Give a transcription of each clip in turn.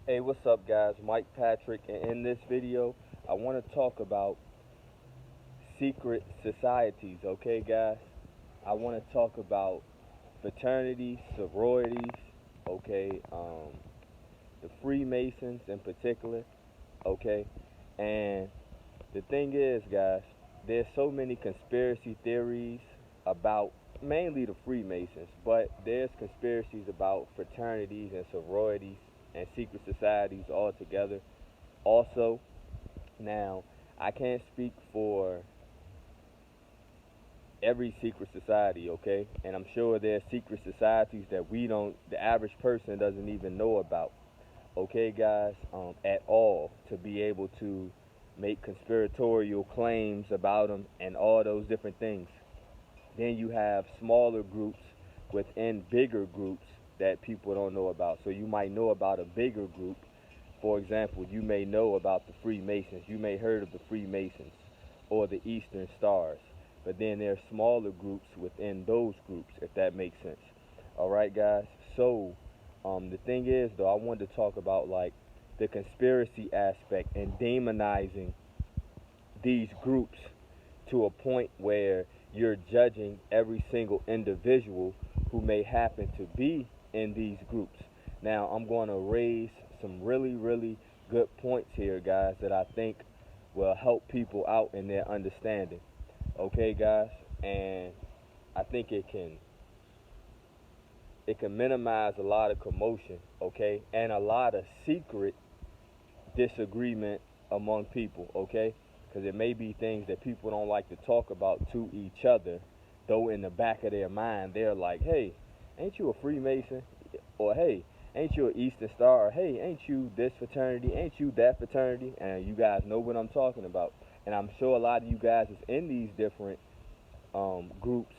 Hey, what's up, guys? Mike Patrick, and in this video, I want to talk about secret societies, okay, guys? I want to talk about fraternities, sororities, okay, the Freemasons in particular, okay? And the thing is, guys, there's so many conspiracy theories about mainly the Freemasons, but there's conspiracies about fraternities and sororities and secret societies altogether. Also, now, I can't speak for every secret society, okay? And I'm sure there's secret societies that the average person doesn't even know about, okay, guys, at all, to be able to make conspiratorial claims about them and all those different things. Then you have smaller groups within bigger groups that people don't know about. So you might know about a bigger group. For example, you may know about the Freemasons. You may heard of the Freemasons or the Eastern Stars. But then there are smaller groups within those groups, if that makes sense. All right, guys. So the thing is, though, I wanted to talk about like the conspiracy aspect and demonizing these groups to a point where you're judging every single individual who may happen to be in these groups. Now, I'm going to raise some really, really good points here, guys, that I think will help people out in their understanding. Okay, guys? And I think it can minimize a lot of commotion, okay? And a lot of secret disagreement among people, okay? Because it may be things that people don't like to talk about to each other, though in the back of their mind they're like, hey, ain't you a Freemason? Or hey, ain't you an Eastern Star? Or hey, ain't you this fraternity? Ain't you that fraternity? And you guys know what I'm talking about. And I'm sure a lot of you guys is in these different groups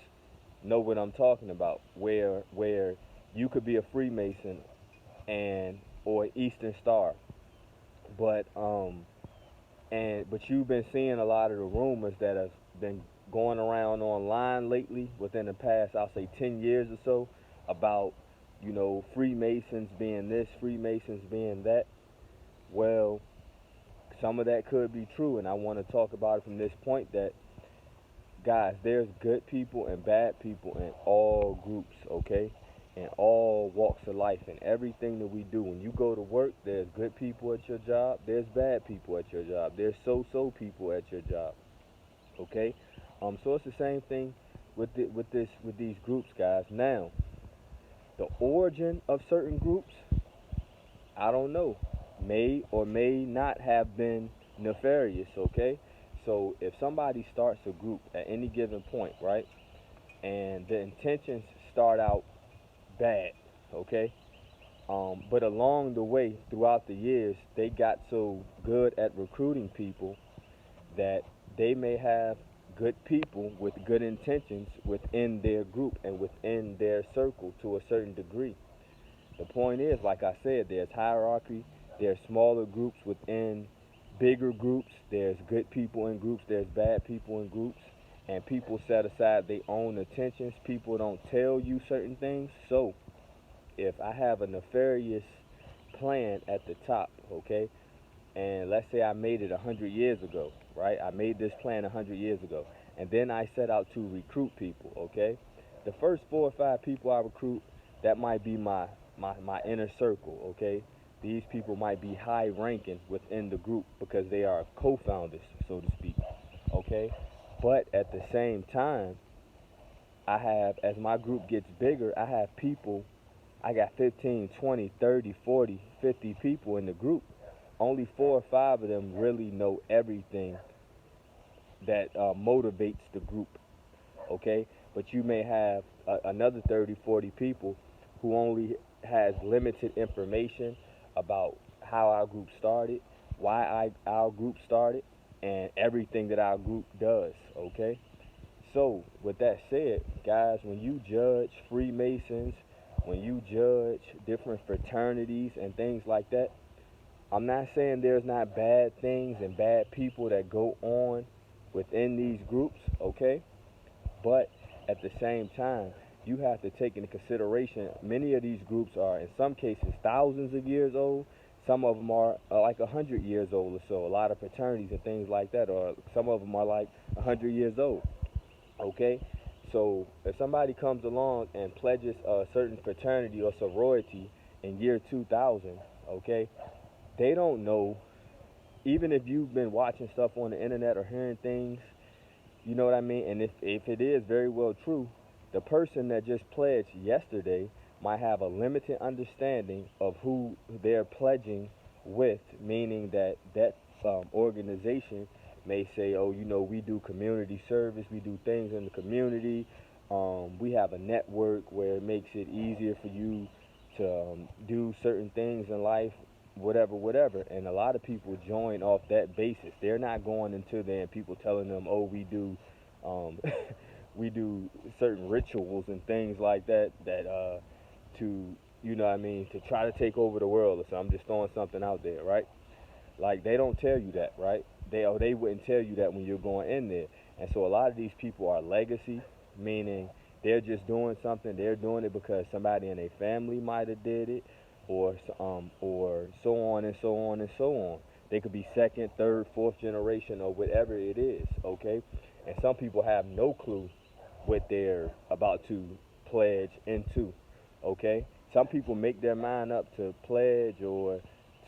know what I'm talking about. Where you could be a Freemason and or Eastern Star, but you've been seeing a lot of the rumors that have been going around online lately within the past, I'll say 10 years or so, about, Freemasons being this, Freemasons being that. Well, some of that could be true, and I want to talk about it from this point that, guys, there's good people and bad people in all groups, okay? In all walks of life and everything that we do. When you go to work, there's good people at your job, there's bad people at your job, there's so people at your job, okay? So it's the same thing with these groups, guys. Now, the origin of certain groups, I don't know, may or may not have been nefarious, okay? So if somebody starts a group at any given point, right, and the intentions start out bad, okay, but along the way, throughout the years, they got so good at recruiting people that they may have good people with good intentions within their group and within their circle to a certain degree. The point is, like I said, there's hierarchy, there's smaller groups within bigger groups, there's good people in groups, there's bad people in groups, and people set aside their own intentions. People don't tell you certain things. So, if I have a nefarious plan at the top, okay, and let's say I made it 100 years ago, right? I made this plan 100 years ago, and then I set out to recruit people, okay? The first 4 or 5 people I recruit, that might be my inner circle, okay? These people might be high ranking within the group because they are co-founders, so to speak, okay? But at the same time, as my group gets bigger, I got 15, 20, 30, 40, 50 people in the group. Only 4 or 5 of them really know everything that motivates the group, okay? But you may have another 30, 40 people who only has limited information about how our group started, our group started, and everything that our group does, okay? So, with that said, guys, when you judge Freemasons, when you judge different fraternities and things like that, I'm not saying there's not bad things and bad people that go on within these groups, okay? But at the same time, you have to take into consideration many of these groups are, in some cases, thousands of years old. Some of them are like 100 years old or so. A lot of fraternities and things like that, or some of them are like 100 years old. Okay, so if somebody comes along and pledges a certain fraternity or sorority in year 2000, okay, they don't know. Even if you've been watching stuff on the internet or hearing things, you know what I mean? And if it is very well true, the person that just pledged yesterday might have a limited understanding of who they're pledging with, meaning that organization may say, oh, you know, we do community service, we do things in the community, we have a network where it makes it easier for you to do certain things in life, whatever, whatever. And a lot of people join off that basis. They're not going into there and people telling them, oh, we do, we do certain rituals and things like that, to, you know what I mean, to try to take over the world or something. I'm just throwing something out there, right? Like, they don't tell you that, right? They wouldn't tell you that when you're going in there. And so a lot of these people are legacy, meaning they're just doing something. They're doing it because somebody in their family might have did it, or so on and so on and so on. They could be second, third, fourth generation, or whatever it is. Okay, and some people have no clue what they're about to pledge into. Okay, some people make their mind up to pledge or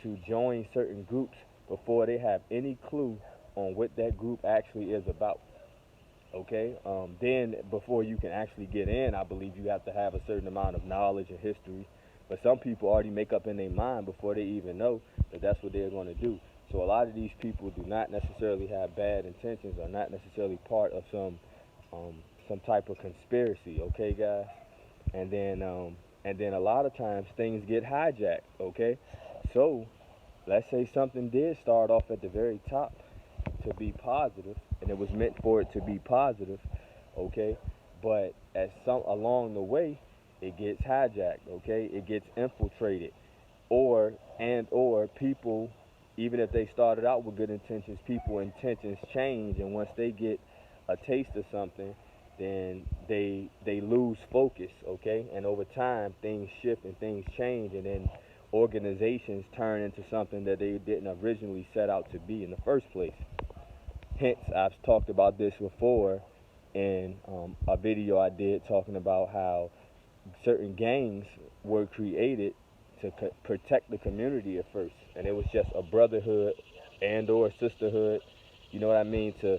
to join certain groups before they have any clue on what that group actually is about. Okay, then before you can actually get in, I believe you have to have a certain amount of knowledge and history. But some people already make up in their mind before they even know that that's what they're going to do. So a lot of these people do not necessarily have bad intentions, or not necessarily part of some type of conspiracy. Okay, guys, and then a lot of times things get hijacked. Okay, so let's say something did start off at the very top to be positive, and it was meant for it to be positive, okay? But at some along the way, it gets hijacked, okay? It gets infiltrated, or people, even if they started out with good intentions, people intentions change, and once they get a taste of something, then they lose focus, okay? And over time, things shift and things change, and then organizations turn into something that they didn't originally set out to be in the first place. Hence, I've talked about this before in a video I did talking about how certain gangs were created to protect the community at first, and it was just a brotherhood and or sisterhood, you know what I mean, to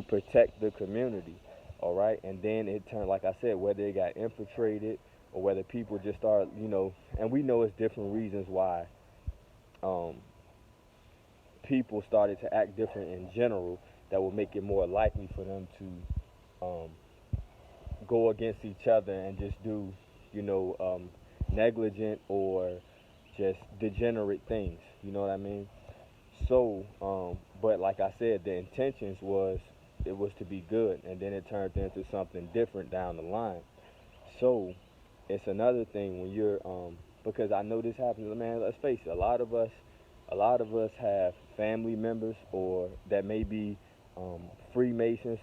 protect the community. All right, and then it turned, like I said, whether it got infiltrated or whether people just start, you know, and we know it's different reasons why um, people started to act different in general, that will make it more likely for them to go against each other and just do, you know, negligent or just degenerate things. You know what I mean? So, but like I said, the intentions was, it was to be good, and then it turned into something different down the line. So, it's another thing when you're, because I know this happens, man. Let's face it, a lot of us have family members or that may be Freemasons.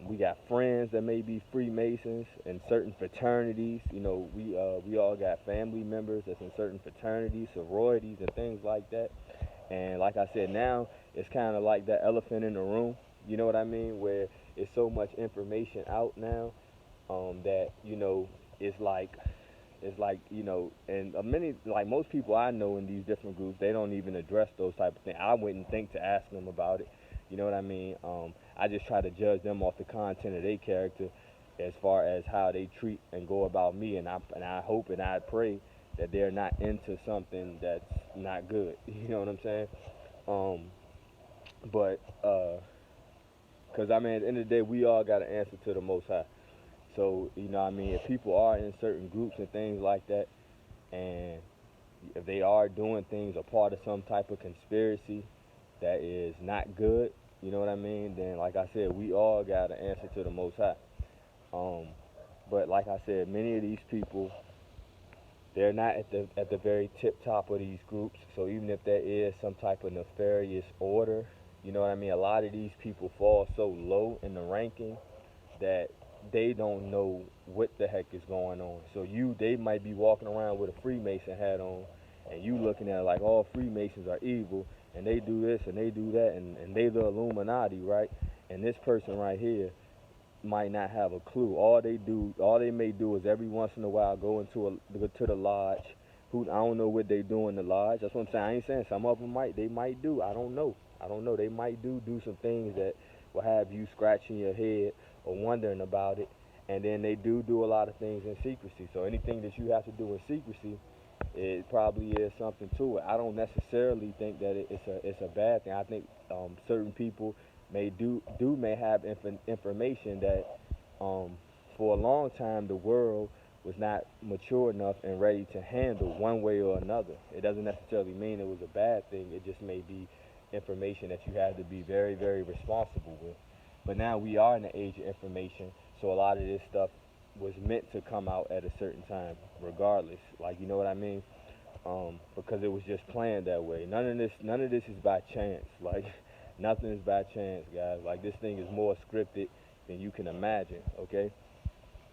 We got friends that may be Freemasons in certain fraternities. You know, we all got family members that's in certain fraternities, sororities, and things like that. And like I said, now it's kind of like that elephant in the room. You know what I mean? Where it's so much information out now, that, you know, it's like you know, and many, like most people I know in these different groups, they don't even address those type of things. I wouldn't think to ask them about it. You know what I mean? I just try to judge them off the content of their character, as far as how they treat and go about me, and I hope and I pray that they're not into something that's not good. You know what I'm saying? Um, but because I mean, at the end of the day, we all got to answer to the Most High. So, you know what I mean, if people are in certain groups and things like that, and if they are doing things a part of some type of conspiracy that is not good, you know what I mean, then like I said, we all got to answer to the Most High. Um, but like I said, many of these people, they're not at the very tip top of these groups. So even if there is some type of nefarious order, you know what I mean, a lot of these people fall so low in the ranking that they don't know what the heck is going on. So they might be walking around with a Freemason hat on, and you looking at it like all Freemasons are evil, and they do this and they do that, and they the Illuminati, right? And this person right here might not have a clue. All they may do is every once in a while go to the lodge. Who I don't know what they do in the lodge. That's what I'm saying. I ain't saying some of them they might do. I don't know. I don't know. They might do some things that will have you scratching your head or wondering about it. And then they do a lot of things in secrecy. So anything that you have to do in secrecy, it probably is something to it. I don't necessarily think that it's a bad thing. I think certain people may have information that for a long time the world was not mature enough and ready to handle one way or another. It doesn't necessarily mean it was a bad thing. It just may be information that you have to be very, very responsible with. But now we are in the age of information, so a lot of this stuff was meant to come out at a certain time, regardless. Like, you know what I mean? Because it was just planned that way. None of this is by chance. Like, nothing is by chance, guys. Like, this thing is more scripted than you can imagine. Okay,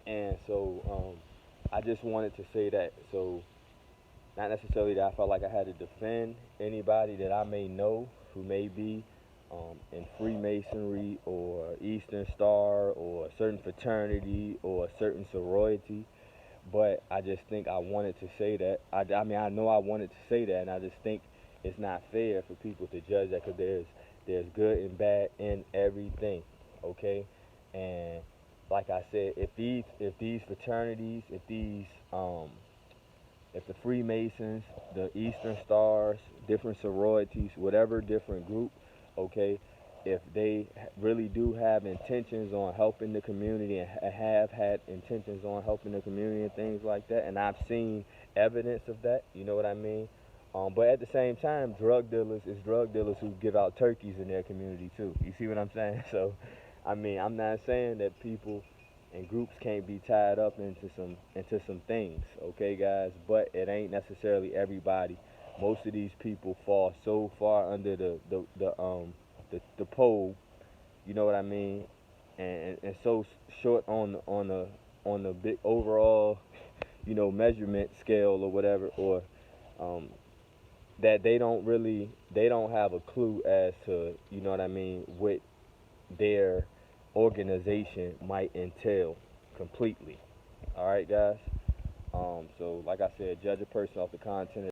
and so I just wanted to say that. So, not necessarily that I felt like I had to defend anybody that I may know who may be in Freemasonry or Eastern Star or a certain fraternity or a certain sorority, but I just think I wanted to say that. I mean, I know I wanted to say that, and I just think it's not fair for people to judge that because there's good and bad in everything, okay? And like I said, if these fraternities, if the Freemasons, the Eastern Stars, different sororities, whatever different group, okay, if they really do have intentions on helping the community and have had intentions on helping the community and things like that, and I've seen evidence of that, you know what I mean? But at the same time, drug dealers is drug dealers who give out turkeys in their community too. You see what I'm saying? So, I mean, I'm not saying that people and groups can't be tied up into some things, okay, guys? But it ain't necessarily everybody. Most of these people fall so far under the pole, you know what I mean, and so short on the big overall, you know, measurement scale or whatever, or um, that they don't have a clue as to, you know what I mean, what their organization might entail completely. All right, guys. So like I said, judge a person off the content